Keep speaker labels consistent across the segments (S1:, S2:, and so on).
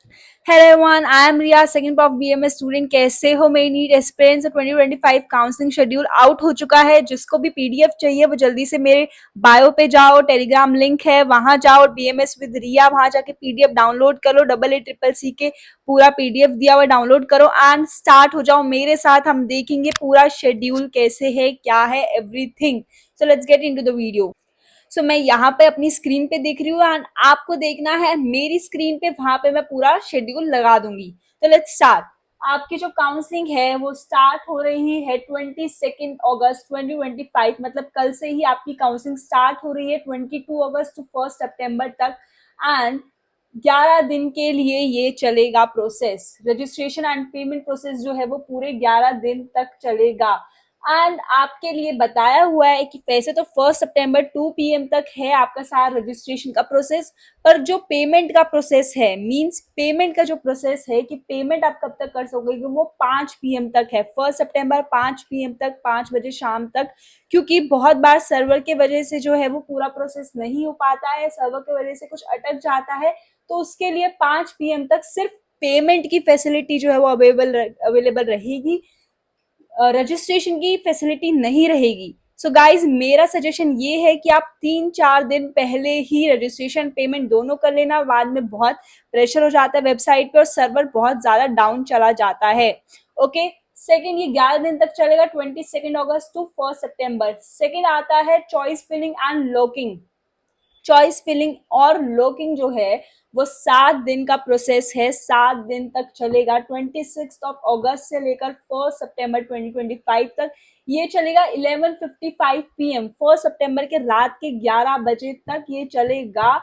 S1: Hello everyone, I am Riya, second of BMS student. कैसे हो मेरी NEET aspirants? 2025 counselling schedule out हो चुका है। जिसको भी पीडीएफ चाहिए वो जल्दी से मेरे बायो पे जाओ, टेलीग्राम लिंक है वहां जाओ, बीएमएस विद रिया, वहां जाके पीडीएफ डाउनलोड करो। AACCC के पूरा पीडीएफ दिया हुआ डाउनलोड करो एंड स्टार्ट हो जाओ मेरे साथ। हम देखेंगे पूरा शेड्यूल कैसे है, क्या है, everything. So let's get into the video. मैं यहाँ पे अपनी स्क्रीन पे देख रही हूँ एंड आपको देखना है मेरी स्क्रीन पे, वहां पे मैं पूरा शेड्यूल लगा दूंगी। तो लेट्स स्टार्ट। आपकी जो काउंसलिंग है वो स्टार्ट हो रही है 22 अगस्त 2025, मतलब कल से ही आपकी काउंसलिंग स्टार्ट हो रही है 22 अगस्त टू 1 सितंबर तक। एंड 11 दिन के लिए ये चलेगा process. Registration and payment process जो है वो पूरे 11 दिन तक चलेगा। एंड आपके लिए बताया हुआ है कि वैसे तो 1 सितंबर 2 PM तक है आपका सारा रजिस्ट्रेशन का प्रोसेस, पर जो पेमेंट का प्रोसेस है, मींस पेमेंट का जो प्रोसेस है कि पेमेंट आप कब तक कर सकोगे, वो 5 PM तक है। 1 सितंबर 5 PM तक, 5 बजे शाम तक। क्योंकि बहुत बार सर्वर के वजह से जो है वो पूरा प्रोसेस नहीं हो पाता है, सर्वर की वजह से कुछ अटक जाता है, तो उसके लिए 5 PM तक सिर्फ पेमेंट की फैसिलिटी जो है वो अवेलेबल रहेगी। रजिस्ट्रेशन की फैसिलिटी नहीं रहेगी। सो गाइज, मेरा सजेशन ये है कि आप 3-4 दिन पहले ही रजिस्ट्रेशन पेमेंट दोनों कर लेना। बाद में बहुत प्रेशर हो जाता है वेबसाइट पे और सर्वर बहुत ज्यादा डाउन चला जाता है। ओके। सेकेंड, ये 11 दिन तक चलेगा, 22 अगस्त टू 1 सितंबर। सेकेंड आता है choice filling and locking. Choice filling और लॉकिंग जो है वो 7 दिन का प्रोसेस है, 7 दिन तक चलेगा। 26 अगस्त से लेकर 1 सितंबर 2025 तक ये चलेगा। 11:55 PM 1 सितंबर के रात के 11 बजे तक ये चलेगा।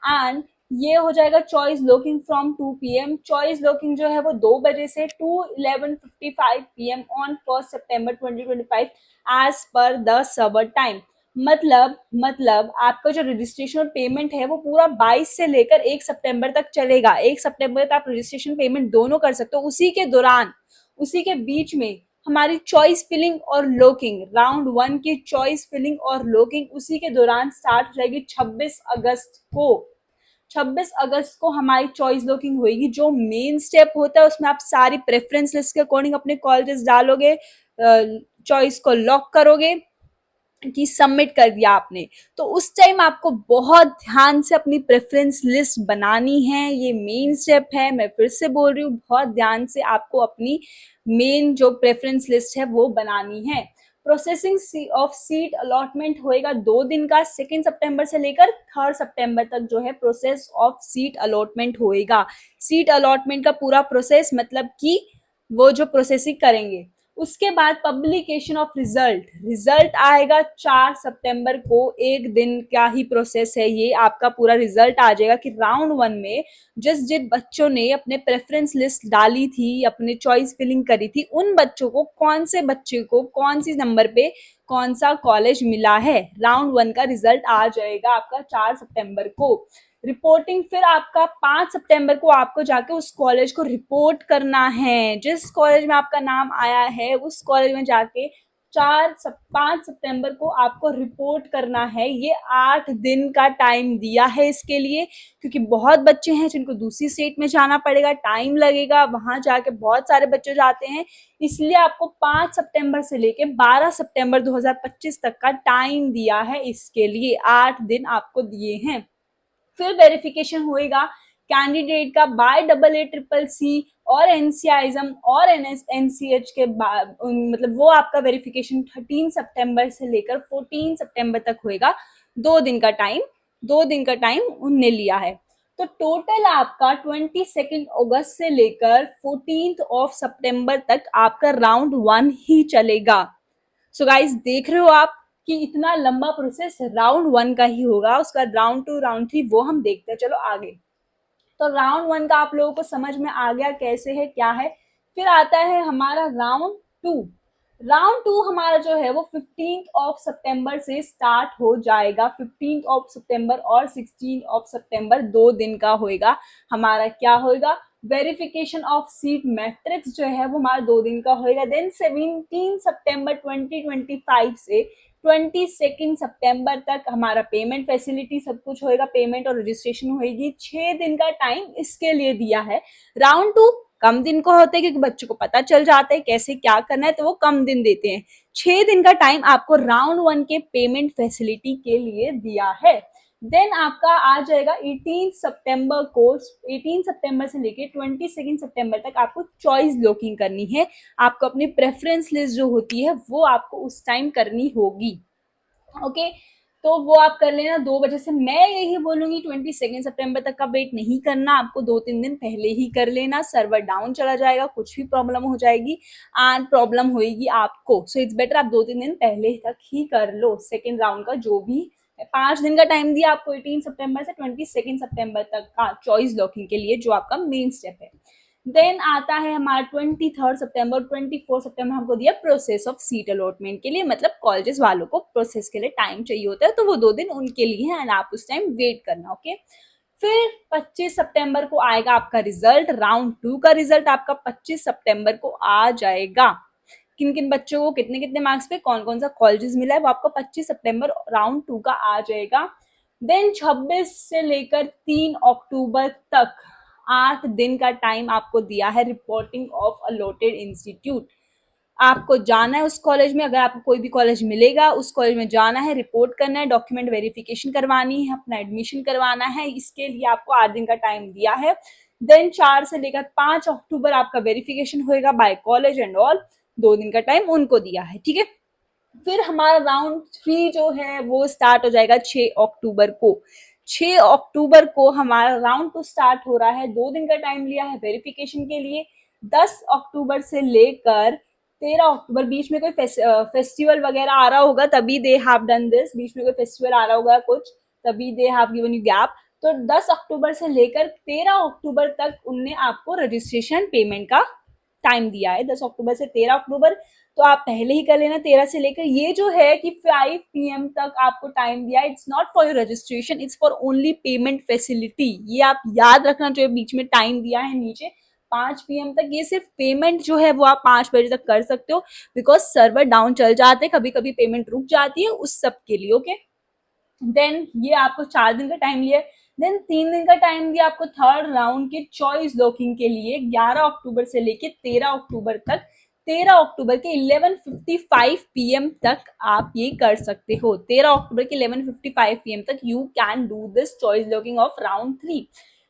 S1: एंड ये हो जाएगा choice locking from 2 PM। Choice locking जो है वो 2 बजे से टू 11:55 PM ऑन 1 सितंबर 2025 as per the server time. मतलब आपका जो रजिस्ट्रेशन और पेमेंट है वो पूरा 22 से लेकर 1 सितंबर तक चलेगा। 1 सितंबर तक आप रजिस्ट्रेशन पेमेंट दोनों कर सकते हो। उसी के दौरान, उसी के बीच में हमारी चॉइस फिलिंग और लॉकिंग, राउंड 1 की चॉइस फिलिंग और लॉकिंग उसी के दौरान स्टार्ट हो जाएगी। 26 अगस्त को हमारी चॉइस लॉकिंग होगी। जो मेन स्टेप होता है उसमें आप सारी प्रेफरेंस लिस्ट के अकॉर्डिंग अपने कॉलेजेस डालोगे, चॉइस को लॉक करोगे कि सबमिट कर दिया आपने। तो उस टाइम आपको बहुत ध्यान से अपनी प्रेफरेंस लिस्ट बनानी है। ये मेन स्टेप है, मैं फिर से बोल रही हूँ, बहुत ध्यान से आपको अपनी मेन जो प्रेफरेंस लिस्ट है वो बनानी है। प्रोसेसिंग ऑफ सीट अलॉटमेंट होएगा 2 दिन का। 2 सितंबर से लेकर 3 सितंबर तक जो है प्रोसेस ऑफ सीट अलॉटमेंट होएगा। सीट अलॉटमेंट का पूरा प्रोसेस मतलब कि वो जो प्रोसेसिंग करेंगे। उसके बाद पब्लिकेशन ऑफ रिजल्ट। रिजल्ट आएगा 4 सितंबर को। एक दिन का ही प्रोसेस है ये। आपका पूरा रिजल्ट आ जाएगा कि राउंड 1 में जिन बच्चों ने अपने प्रेफरेंस लिस्ट डाली थी, अपने चॉइस फिलिंग करी थी, उन बच्चों को, कौन से बच्चे को कौन सी नंबर पे कौन सा कॉलेज मिला है। राउंड 1 का रिजल्ट आ जाएगा आपका 4 सितंबर को। रिपोर्टिंग फिर आपका 5 सितंबर को आपको जाके उस कॉलेज को रिपोर्ट करना है। जिस कॉलेज में आपका नाम आया है उस कॉलेज में जाके 5 सितंबर को आपको रिपोर्ट करना है। ये 8 दिन का टाइम दिया है इसके लिए, क्योंकि बहुत बच्चे हैं जिनको दूसरी स्टेट में जाना पड़ेगा, टाइम लगेगा, वहां जाके बहुत सारे बच्चे जाते हैं। इसलिए आपको 5 सितंबर से लेके 12 सितंबर 2025 तक का टाइम दिया है। इसके लिए 8 दिन आपको दिए हैं। फिर वेरिफिकेशन होएगा कैंडिडेट का बाय AACCC और एनसीआईज्म और एनसीएच के बाद, मतलब वो आपका वेरिफिकेशन 13 सितंबर से लेकर 14 सितंबर तक होएगा। 2 दिन का टाइम उनने लिया है। तो टोटल आपका 22 अगस्त से लेकर 14 सितंबर तक आपका राउंड 1 ही चलेगा। सो गाइस, देख रहे हो आप कि इतना लंबा प्रोसेस राउंड 1 का ही होगा। उसका राउंड 2, राउंड 3 वो हम देखते हैं। चलो आगे। तो राउंड 1 का आप लोगों को समझ में आ गया कैसे है, क्या है। फिर आता है हमारा राउंड 2। राउंड 2 हमारा जो है वो 15 सितंबर से स्टार्ट हो जाएगा। 15 सितंबर और 16 सितंबर 2 दिन का होएगा। हमारा क्या होएगा, वेरिफिकेशन ऑफ सीट मैट्रिक्स जो है वो हमारा 2 दिन का होएगा। देन 17 सितंबर 2025 से 22 सितंबर तक हमारा पेमेंट फैसिलिटी सब कुछ होएगा, पेमेंट और रजिस्ट्रेशन होएगी। 6 दिन का टाइम इसके लिए दिया है। राउंड 2 कम दिन को होते हैं क्योंकि बच्चों को पता चल जाता है कैसे क्या करना है, तो वो कम दिन देते हैं। 6 दिन का टाइम आपको राउंड 1 के पेमेंट फैसिलिटी के लिए दिया है। देन आपका आ जाएगा 18 सितंबर को, 18 सितंबर से लेके 22 सितंबर तक आपको चॉइस लॉकिंग करनी है। आपको अपनी प्रेफरेंस लिस्ट जो होती है वो आपको उस टाइम करनी होगी। ओके, तो वो आप कर लेना 2 बजे से। मैं यही बोलूंगी 22 सितंबर तक का वेट नहीं करना, आपको 2-3 दिन पहले ही कर लेना। सर्वर डाउन चला जाएगा, कुछ भी प्रॉब्लम हो जाएगी एंड प्रॉब्लम होएगी आपको। सो इट्स बेटर आप 2-3 दिन पहले तक ही कर लो सेकेंड राउंड का। जो भी 5 दिन का टाइम दिया आपको 18 सितंबर से 22 सितंबर तक का चॉइस लॉकिंग के लिए, जो आपका मेन स्टेप है। देन आता है हमारा 23 सितंबर, 24 सितंबर हमको दिया प्रोसेस ऑफ सीट अलॉटमेंट के लिए, मतलब कॉलेजेस वालों को प्रोसेस के लिए टाइम चाहिए होता है, तो वो 2 दिन उनके लिए है एंड आप उस टाइम वेट करना। ओके, फिर 25 सितंबर को आएगा आपका रिजल्ट। राउंड 2 का रिजल्ट आपका 25 सितंबर को आ जाएगा। किन किन बच्चों को कितने कितने मार्क्स पे कौन कौन सा कॉलेजेस मिला है वो आपको 25 सितंबर राउंड 2 का आ जाएगा। देन 26 से लेकर 3 अक्टूबर तक 8 दिन का टाइम आपको दिया है रिपोर्टिंग ऑफ अलॉटेड इंस्टीट्यूट। आपको जाना है उस कॉलेज में, अगर आपको कोई भी कॉलेज मिलेगा उस कॉलेज में जाना है, रिपोर्ट करना है, डॉक्यूमेंट वेरिफिकेशन करवानी है, अपना एडमिशन करवाना है। इसके लिए आपको 8 दिन का टाइम दिया है। देन 4 से लेकर 5 अक्टूबर आपका वेरिफिकेशन होएगा बाय कॉलेज एंड ऑल, 2 दिन का टाइम उनको दिया है। ठीक है, फिर हमारा राउंड 3 जो है वो स्टार्ट हो जाएगा 6 अक्टूबर को। 6 अक्टूबर को हमारा राउंड 2 स्टार्ट हो रहा है। 2 दिन का टाइम लिया है वेरिफिकेशन के लिए। 10 अक्टूबर से लेकर 13 अक्टूबर, बीच में कोई फेस्टिवल वगैरह आ रहा होगा तभी दे हैव डन दिस, बीच में कोई फेस्टिवल आ रहा होगा कुछ तभी they have given you gap. तो 10 अक्टूबर से लेकर 13 अक्टूबर तक उनने आपको रजिस्ट्रेशन पेमेंट का टाइम दिया है। 10 अक्टूबर से 13 अक्टूबर, तो आप पहले ही कर लेना 13 से लेकर। ये जो है कि 5 PM तक आपको टाइम दिया है, it's not for your registration, it's for only payment facility. ये आप याद रखना, जो बीच में टाइम दिया है नीचे 5 PM तक, ये सिर्फ पेमेंट जो है वो आप 5 बजे तक कर सकते हो, बिकॉज सर्वर डाउन चल जाते हैं, कभी कभी पेमेंट रुक जाती है, उस सब के लिए। ओके, देन ये आपको 4 दिन का टाइम लिया। देन 3 दिन का टाइम दिया आपको थर्ड राउंड के चॉइस लॉकिंग के लिए, 11 अक्टूबर से लेके 13 अक्टूबर तक। 13 अक्टूबर के 11:55 PM तक आप ये कर सकते हो। 13 अक्टूबर के 11:55 PM तक you can do this choice locking of round 3।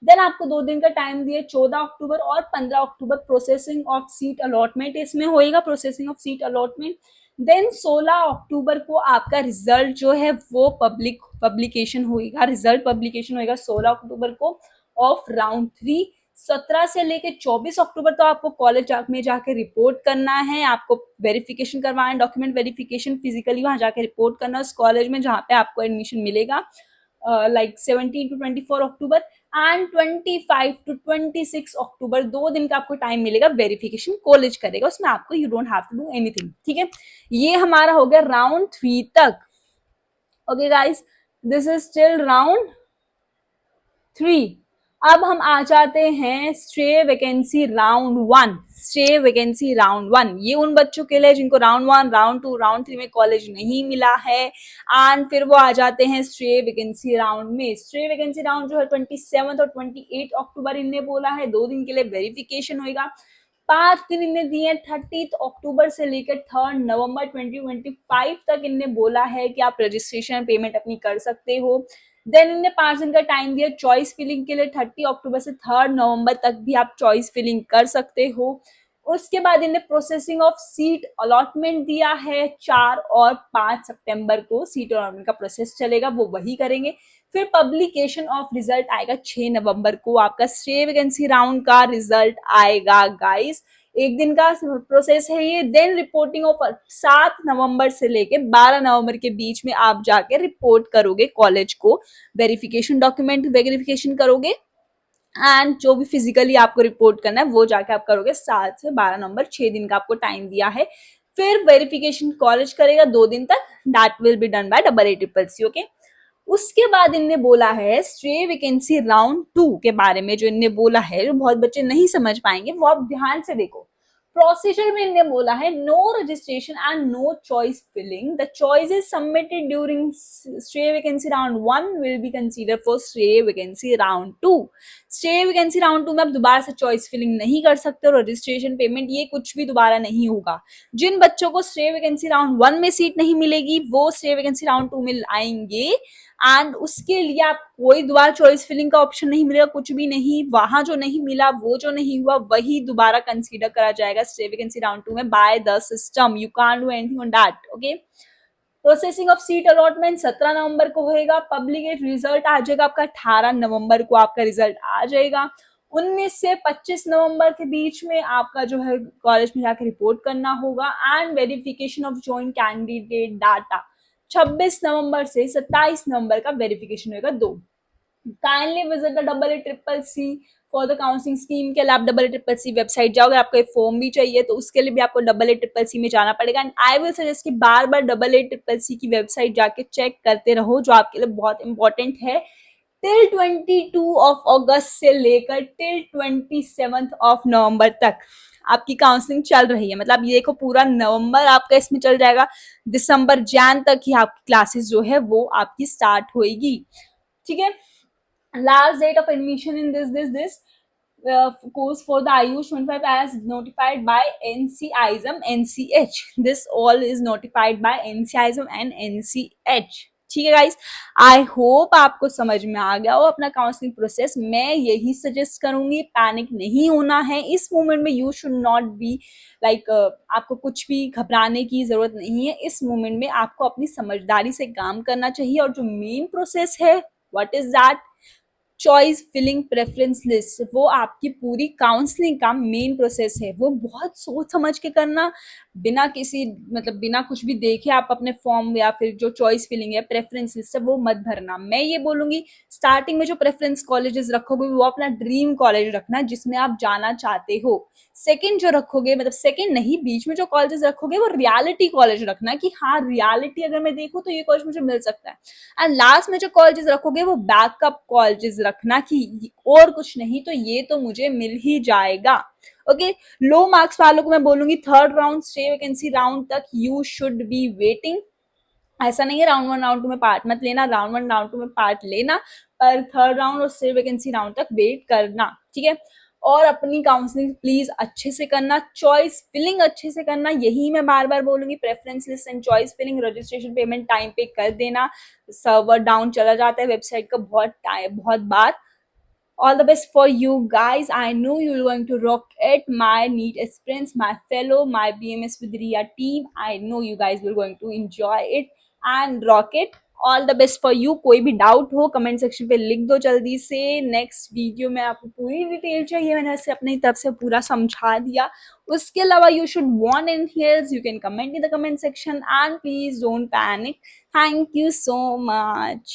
S1: Then आपको 2 दिन का टाइम दिया, 14 अक्टूबर और 15 अक्टूबर प्रोसेसिंग ऑफ सीट अलॉटमेंट इसमें होएगा, processing of seat allotment. Then 16 अक्टूबर को आपका रिजल्ट जो है वो पब्लिकेशन होएगा, रिजल्ट पब्लिकेशन होएगा 16 अक्टूबर को ऑफ राउंड 3। 17 से लेके 24 अक्टूबर तो आपको कॉलेज में जाके रिपोर्ट करना है, आपको वेरिफिकेशन करवाना है, डॉक्यूमेंट वेरिफिकेशन, फिजिकली वहां जाके रिपोर्ट करना है उस कॉलेज में जहाँ पे आपको एडमिशन मिलेगा। Like 17 to 24 October and 25 to 26 अक्टूबर 2 दिन का आपको टाइम मिलेगा, वेरिफिकेशन कॉलेज करेगा, उसमें आपको you don't have to do anything. ठीक है, ये हमारा हो गया राउंड 3 तक। Okay guys, this is still round 3। अब हम आ जाते हैं stray vacancy round 1। Stray vacancy round 1 ये उन बच्चों के लिए जिनको राउंड 1, राउंड 2, राउंड 3 में कॉलेज नहीं मिला है एंड फिर वो आ जाते हैं स्ट्रे वैकेंसी राउंड में। स्ट्रे वैकेंसी राउंड जो है 27 और 28 अक्टूबर इनने बोला है, 2 दिन के लिए वेरिफिकेशन होगा। 5 दिन इनने दिए 30 अक्टूबर से लेकर 3 नवंबर 2025 तक इनने बोला है कि आप रजिस्ट्रेशन पेमेंट अपनी कर सकते हो। देन इनने 5 दिन का टाइम दिया चॉइस फिलिंग के लिए, 30 अक्टूबर से 3 नवंबर तक भी आप चॉइस फिलिंग कर सकते हो। उसके बाद इन्हें प्रोसेसिंग ऑफ सीट अलॉटमेंट दिया है, 4 और 5 सितंबर को सीट अलॉटमेंट का प्रोसेस चलेगा, वो वही करेंगे। फिर पब्लिकेशन ऑफ रिजल्ट आएगा 6 नवंबर को, आपका स्ट्रे वैकेंसी राउंड का रिजल्ट आएगा गाइस। 1 दिन का प्रोसेस है ये। देन रिपोर्टिंग ऑफ 7 नवंबर से लेके 12 नवंबर के बीच में आप जाके रिपोर्ट करोगे कॉलेज को, वेरिफिकेशन डॉक्यूमेंट वेरिफिकेशन करोगे एंड जो भी फिजिकली आपको रिपोर्ट करना है वो जाके आप करोगे 7 से 12 नवंबर, 6 दिन का आपको टाइम दिया है। फिर वेरिफिकेशन कॉलेज करेगा 2 दिन तक, that will be done by AACCC। Okay, उसके बाद इनने बोला है स्ट्रे वैकेंसी राउंड 2 के बारे में, जो इनने बोला है, जो बहुत बच्चे नहीं समझ पाएंगे वो आप ध्यान से देखो। प्रोसीजर में इन्होंने बोला है no registration and no choice filling, the choices submitted during stray vacancy round 1 will be consider for stray vacancy round 2। Stray vacancy round 2 में आप दोबारा से चॉइस फिलिंग नहीं कर सकते, और रजिस्ट्रेशन पेमेंट ये कुछ भी दोबारा नहीं होगा। जिन बच्चों को स्टे वैकेंसी राउंड 1 में सीट नहीं मिलेगी वो स्टे वैकेंसी राउंड 2 में आएंगे, एंड उसके लिए आप कोई दोबारा चॉइस फिलिंग का ऑप्शन नहीं मिलेगा, कुछ भी नहीं। वहां जो नहीं मिला, वो जो नहीं हुआ, वही दोबारा कंसीडर करा जाएगा स्टे वैकेंसी राउंड 2 में by the system. You can't do anything on that. Okay, processing of seat allotment 17 नवंबर को होएगा। पब्लिक रिजल्ट आ जाएगा आपका 18 नवंबर को, आपका रिजल्ट आ जाएगा। 19 से 25 नवंबर के बीच में आपका जो है कॉलेज में जाकर रिपोर्ट करना होगा, and verification of joint candidate data 26 नवंबर से 27 नवंबर का वेरिफिकेशन होगा 2। Kindly visit the AACCC for the counselling scheme के लिए आप AACCC वेबसाइट जाओगे। आपको एक फॉर्म भी चाहिए तो उसके लिए भी आपको AACCC में जाना पड़ेगा, एंड आई विल सजेस्ट कि बार बार AACCC की वेबसाइट जाके चेक करते रहो, जो आपके लिए बहुत इंपॉर्टेंट है। टिल 22 ऑफ अगस्त से लेकर टिल 27 ऑफ नवंबर तक आपकी काउंसलिंग चल रही है। मतलब ये देखो पूरा नवंबर आपका इसमें चल जाएगा, दिसंबर जैन तक ही आपकी क्लासेस जो है वो आपकी स्टार्ट होएगी। ठीक है, last date of admission in this course for the Ayush 25 as notified by NCISM NCH. This all is notified by NCISM and NCH. ठीक है गाइस, आई होप आपको समझ में आ गया हो अपना काउंसलिंग प्रोसेस। मैं यही सजेस्ट करूंगी, पैनिक नहीं होना है इस मोमेंट में। You should not be like, आपको कुछ भी घबराने की जरूरत नहीं है। इस मोमेंट में आपको अपनी समझदारी से काम करना चाहिए, और जो मेन प्रोसेस है what is that, choice filling preference list, वो आपकी पूरी काउंसलिंग का मेन प्रोसेस है। वो बहुत सोच समझ के करना, बिना किसी मतलब बिना कुछ भी देखे आप अपने फॉर्म या फिर जो चॉइस फिलिंग है प्रेफरेंस लिस्ट है वो मत भरना। मैं ये बोलूंगी स्टार्टिंग में जो प्रेफरेंस कॉलेजेस रखोगे वो अपना ड्रीम कॉलेज रखना जिसमें आप जाना चाहते हो। सेकंड जो रखोगे, मतलब सेकंड नहीं, बीच में जो कॉलेजेस रखोगे वो रियलिटी कॉलेज रखना कि हाँ रियलिटी अगर मैं देखूँ तो ये कॉलेज मुझे मिल सकता है। एंड लास्ट में जो कॉलेजेस रखोगे वो बैकअप कॉलेजेस रखना कि और कुछ नहीं तो ये तो मुझे मिल ही जाएगा। ओके, लो मार्क्स वालों को मैं बोलूंगी third round stay vacancy round तक यू शुड बी वेटिंग। ऐसा नहीं है राउंड 1 राउंड 2 में पार्ट मत लेना, राउंड 1 राउंड 2 में पार्ट लेना, पर थर्ड राउंड और स्टे वैकेंसी राउंड तक वेट करना। ठीक है, और अपनी काउंसलिंग प्लीज अच्छे से करना, चॉइस फिलिंग अच्छे से करना, यही मैं बार बार बोलूंगी। Preference list and choice filling, registration payment time पे कर देना। सर्वर डाउन चला जाता है वेबसाइट का बहुत बार। All the best for you guys. I know you're going to rock it, my NEET aspirants, my fellow, my BMS with Ria team. I know you guys will going to enjoy it and rock it. All the best for you. कोई भी doubt हो comment section पे लिख दो जल्दी से। Next video में आपको पूरी डिटेल चाहिए, मैंने ऐसे अपनी तरफ से पूरा समझा दिया। उसके अलावा you should want anything else, you can comment in the comment section and please don't panic. Thank you so much.